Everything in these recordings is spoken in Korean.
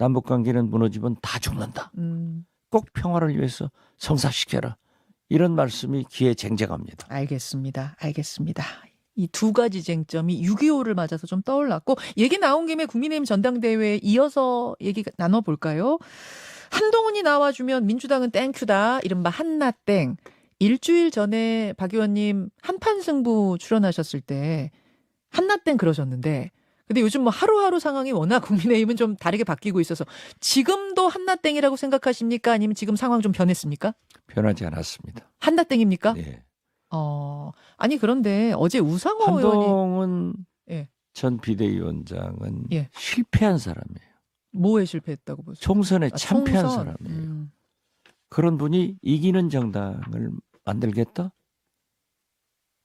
남북관계는 무너지면 다 죽는다. 꼭 평화를 위해서 성사시켜라. 이런 말씀이 귀에 쟁쟁합니다. 알겠습니다. 알겠습니다. 이 두 가지 쟁점이 6.25를 맞아서 좀 떠올랐고 얘기 나온 김에 국민의힘 전당대회에 이어서 얘기 나눠볼까요? 한동훈이 나와주면 민주당은 땡큐다. 이른바 한나땡. 일주일 전에 박 의원님 한판승부 출연하셨을 때 한나땡 그러셨는데 근데 요즘 뭐 하루하루 상황이 워낙 국민의힘은 좀 다르게 바뀌고 있어서 지금도 한나땡이라고 생각하십니까? 아니면 지금 상황 좀 변했습니까? 변하지 않았습니다. 한나땡입니까? 예. 아니 그런데 어제 우상호 의원이 한동훈 예. 전 비대위원장은 예. 실패한 사람이에요. 뭐에 실패했다고 보세요? 총선에 참패한 총선. 사람이에요. 그런 분이 이기는 정당을 만들겠다?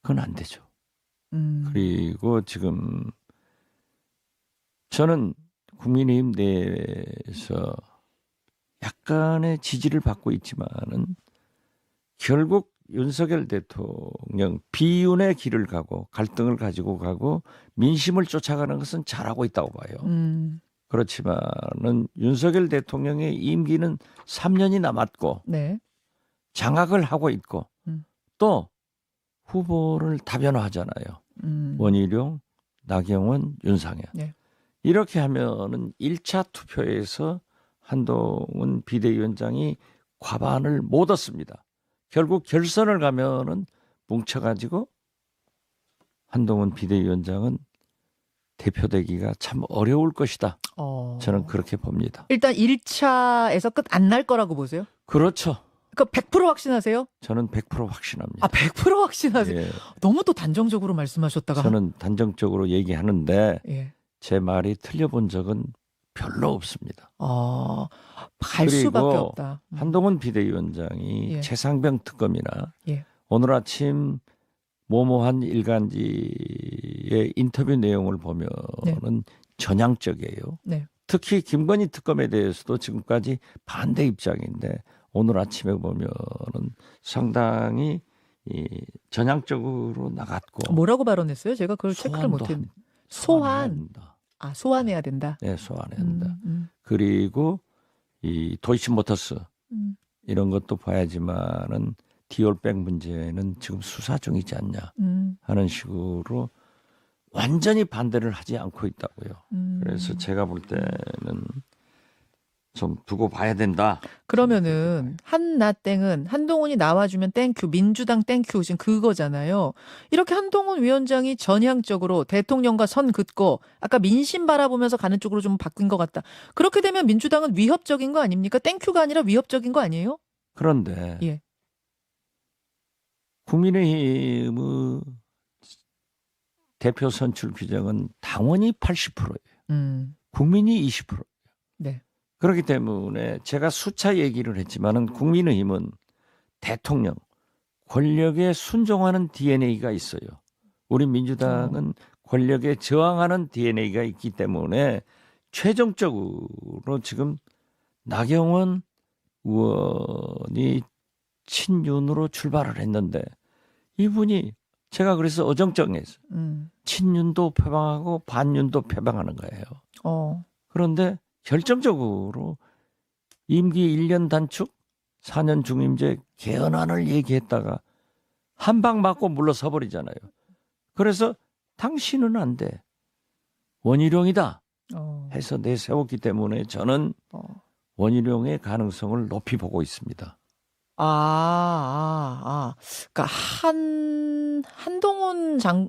그건 안 되죠. 그리고 지금 저는 국민의힘 내에서 약간의 지지를 받고 있지만은 결국 윤석열 대통령 비윤의 길을 가고 갈등을 가지고 가고 민심을 쫓아가는 것은 잘하고 있다고 봐요. 그렇지만은 윤석열 대통령의 임기는 3년이 남았고 네. 장악을 하고 있고 또 후보를 다변화하잖아요. 원희룡, 나경원, 윤상현. 네. 이렇게 하면은 1차 투표에서 한동훈 비대위원장이 과반을 못 얻습니다. 결국 결선을 가면은 뭉쳐가지고 한동훈 비대위원장은 대표되기가 참 어려울 것이다. 저는 그렇게 봅니다. 일단 1차에서 끝 안 날 거라고 보세요? 그렇죠. 그 100% 확신하세요? 저는 100% 확신합니다. 100% 확신하세요? 예, 너무 또 단정적으로 말씀하셨다가 저는 단정적으로 얘기하는데 예. 제 말이 틀려본 적은 별로 없습니다. 갈 수밖에 없다. 한동훈 비대위원장이 예. 최상병 특검이나 예. 오늘 아침 모모한 일간지의 인터뷰 내용을 보면은 전향적이에요. 네. 특히 김건희 특검에 대해서도 지금까지 반대 입장인데 오늘 아침에 보면은 상당히 전향적으로 나갔고 뭐라고 발언했어요? 제가 그걸 체크를 못했는데. 소환. 소환해야 된다. 네, 소환해야 된다. 음. 그리고 이 도이치모터스 이런 것도 봐야지만은 디올백 문제는 지금 수사 중이지 않냐 하는 식으로 완전히 반대를 하지 않고 있다고요. 그래서 제가 볼 때는 좀 두고 봐야 된다. 그러면은 한나땡은 한동훈이 나와주면 땡큐, 민주당 땡큐 지금 그거잖아요. 이렇게 한동훈 위원장이 전향적으로 대통령과 선 긋고 아까 민심 바라보면서 가는 쪽으로 좀 바뀐 것 같다. 그렇게 되면 민주당은 위협적인 거 아닙니까? 땡큐가 아니라 위협적인 거 아니에요? 그런데 예. 국민의힘의 대표 선출 규정은 당원이 80%예요. 국민이 20%예요. 네. 그렇기 때문에 제가 수차 얘기를 했지만은 국민의힘은 대통령, 권력에 순종하는 DNA가 있어요. 우리 민주당은 권력에 저항하는 DNA가 있기 때문에 최종적으로 지금 나경원 의원이 친윤으로 출발을 했는데 이분이 제가 그래서 어정쩡했어요. 친윤도 표방하고 반윤도 표방하는 거예요. 그런데 결정적으로 임기 1년 단축, 4년 중임제 개헌안을 얘기했다가 한 방 맞고 물러서 버리잖아요. 그래서 당신은 안 돼. 원희룡이다 해서 내세웠기 때문에 저는 원희룡의 가능성을 높이 보고 있습니다. 그러니까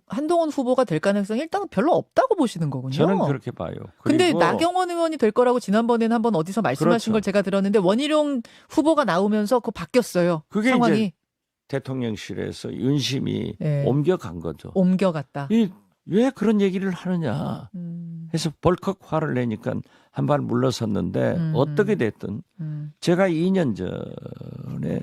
한동훈 후보가 될 가능성이 일단은 별로 없다고 보시는 거군요. 저는 그렇게 봐요. 근데 나경원 의원이 될 거라고 지난번에는 한번 어디서 말씀하신 그렇죠. 걸 제가 들었는데 원희룡 후보가 나오면서 그거 바뀌었어요. 그게 상황이. 이제 대통령실에서 윤심이 네. 옮겨간 거죠. 옮겨갔다. 왜 그런 얘기를 하느냐 해서 벌컥 화를 내니까 한 발 물러섰는데 어떻게 됐든 제가 2년 전에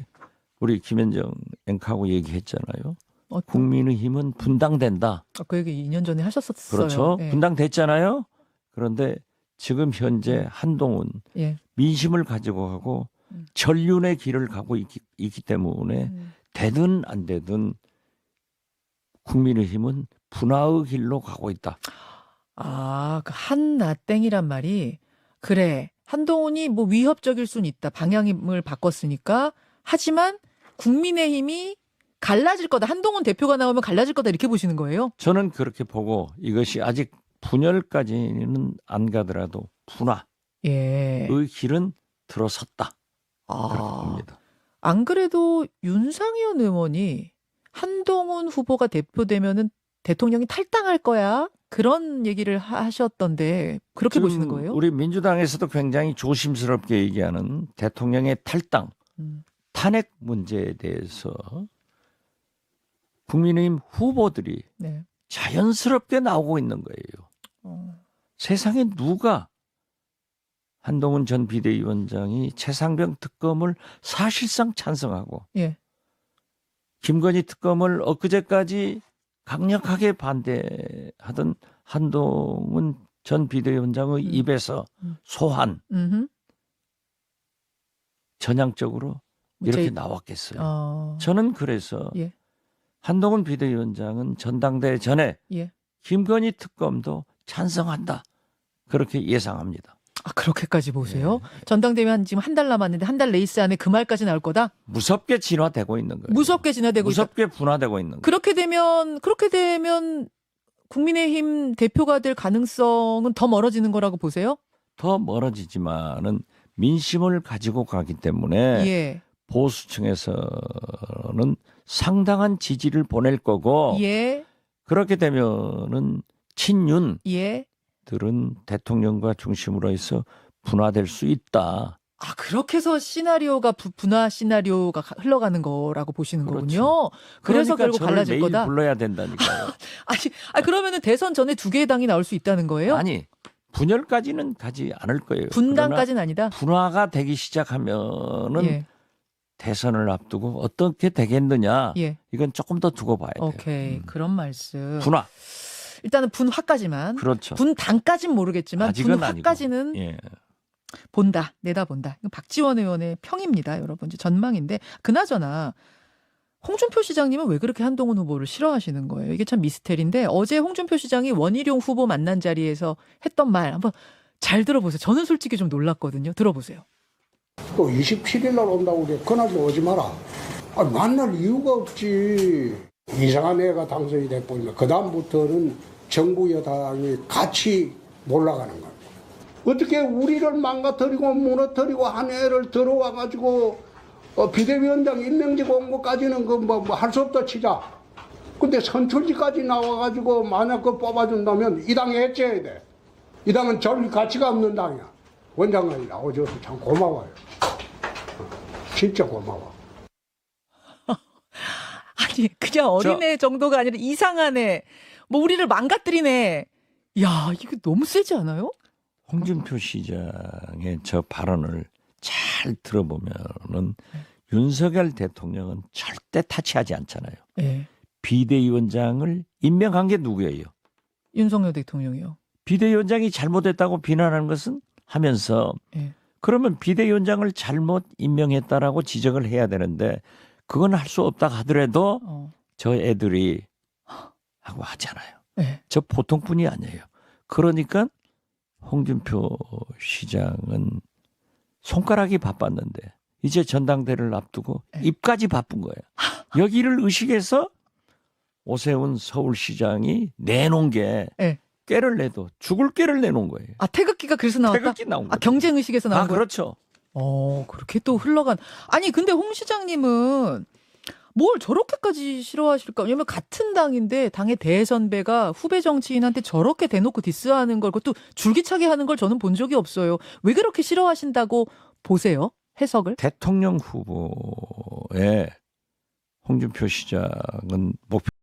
우리 김현정 앵커하고 얘기했잖아요. 국민의힘은 분당된다. 그 얘기 2년 전에 하셨었어요. 그렇죠. 네. 분당됐잖아요. 그런데 지금 현재 한동훈 민심을 가지고 가고 전륜의 길을 가고 있기 때문에 되든 안 되든 국민의힘은 분화의 길로 가고 있다. 그 한나땡이란 말이 그래 한동훈이 뭐 위협적일 수는 있다. 방향을 바꿨으니까. 하지만 국민의힘이 갈라질 거다. 한동훈 대표가 나오면 갈라질 거다. 이렇게 보시는 거예요? 저는 그렇게 보고 이것이 아직 분열까지는 안 가더라도 분화의 예. 길은 들어섰다. 그렇게 봅니다. 안 그래도 윤상현 의원이 한동훈 후보가 대표되면은 대통령이 탈당할 거야. 그런 얘기를 하셨던데 그렇게 보시는 거예요? 우리 민주당에서도 굉장히 조심스럽게 얘기하는 대통령의 탈당, 탄핵 문제에 대해서 국민의힘 후보들이 네. 자연스럽게 나오고 있는 거예요. 세상에 누가 한동훈 전 비대위원장이 최상병 특검을 사실상 찬성하고 예. 김건희 특검을 엊그제까지 강력하게 반대하던 한동훈 전 비대위원장의 입에서 소환, 전향적으로 이렇게 나왔겠어요. 저는 그래서 예. 한동훈 비대위원장은 전당대회 전에 예. 김건희 특검도 찬성한다. 그렇게 예상합니다. 아, 그렇게까지 보세요? 전당대회 지금 한 달 남았는데 한 달 레이스 안에 그 말까지 나올 거다? 무섭게 진화되고 있는 거예요. 무섭게 진화되고 있다. 무섭게 분화되고 있는 거예요. 그렇게 되면 국민의힘 대표가 될 가능성은 더 멀어지는 거라고 보세요? 더 멀어지지만은 민심을 가지고 가기 때문에 예. 보수층에서는 상당한 지지를 보낼 거고 예. 그렇게 되면은 친윤들은 예. 대통령과 중심으로 해서 분화될 수 있다. 아, 그렇게 해서 시나리오가 분화 시나리오가 흘러가는 거라고 보시는 그렇죠. 거군요. 그래서 그러니까 결국 저를 갈라질 매일 거다. 불러야 된다니까요. 그러면은 대선 전에 두 개의 당이 나올 수 있다는 거예요? 아니 분열까지는 가지 않을 거예요. 분당까지는 아니다. 분화가 되기 시작하면은 예. 대선을 앞두고 어떻게 되겠느냐. 예. 이건 조금 더 두고 봐야 돼요. 오케이. 그런 말씀. 분화. 일단은 분화까지만. 그렇죠. 분당까지는 모르겠지만 아직은 분화까지는 아니고. 예. 본다. 내다본다. 이건 박지원 의원의 평입니다. 여러분. 이제 전망인데. 그나저나 홍준표 시장님은 왜 그렇게 한동훈 후보를 싫어하시는 거예요? 이게 참 미스테리인데 어제 홍준표 시장이 원희룡 후보 만난 자리에서 했던 말 한번 잘 들어보세요. 저는 솔직히 좀 놀랐거든요. 들어보세요. 또 27일 날 온다고 그래. 그날도 오지 마라. 만날 이유가 없지. 이상한 애가 당선이 돼버리면 그다음부터는 정부 여당이 같이 몰아가는 거야. 어떻게 우리를 망가뜨리고 무너뜨리고 한 애를 들어와가지고 비대위원장 임명직 온 것까지는 할 수 없다 치자. 근데 선출직까지 나와가지고 만약 그 뽑아준다면 이 당에 해체해야 돼. 이 당은 전 가치가 없는 당이야. 원장관이 나오셔서 참 고마워요. 진짜 고마워. 아니 그냥 어린애 정도가 아니라 이상한 애. 뭐 우리를 망가뜨리네. 야 이거 너무 세지 않아요? 홍준표 시장의 저 발언을 잘 들어보면은 윤석열 대통령은 절대 타치하지 않잖아요. 네. 비대위원장을 임명한 게 누구예요? 윤석열 대통령이요. 비대위원장이 잘못했다고 비난하는 것은 하면서 네. 그러면 비대위원장을 잘못 임명했다라고 지적을 해야 되는데 그건 할 수 없다 하더라도 저 애들이 하고 하잖아요. 네. 저 보통 분이 아니에요. 그러니까 홍준표 시장은 손가락이 바빴는데 이제 전당대회를 앞두고 입까지 바쁜 거예요. 여기를 의식해서 오세훈 서울시장이 내놓은 게 꾀를 내도 죽을 꾀를 내놓은 거예요. 아 태극기가 그래서 나왔다? 태극기 나온 거죠. 경쟁 의식에서 나온 거예요? 그렇죠. 그렇게 또 흘러간. 아니 근데 홍 시장님은 뭘 저렇게까지 싫어하실까? 왜냐면 같은 당인데 당의 대선배가 후배 정치인한테 저렇게 대놓고 디스하는 걸 그것도 줄기차게 하는 걸 저는 본 적이 없어요. 왜 그렇게 싫어하신다고 보세요? 해석을? 대통령 후보의 홍준표 시장은 목표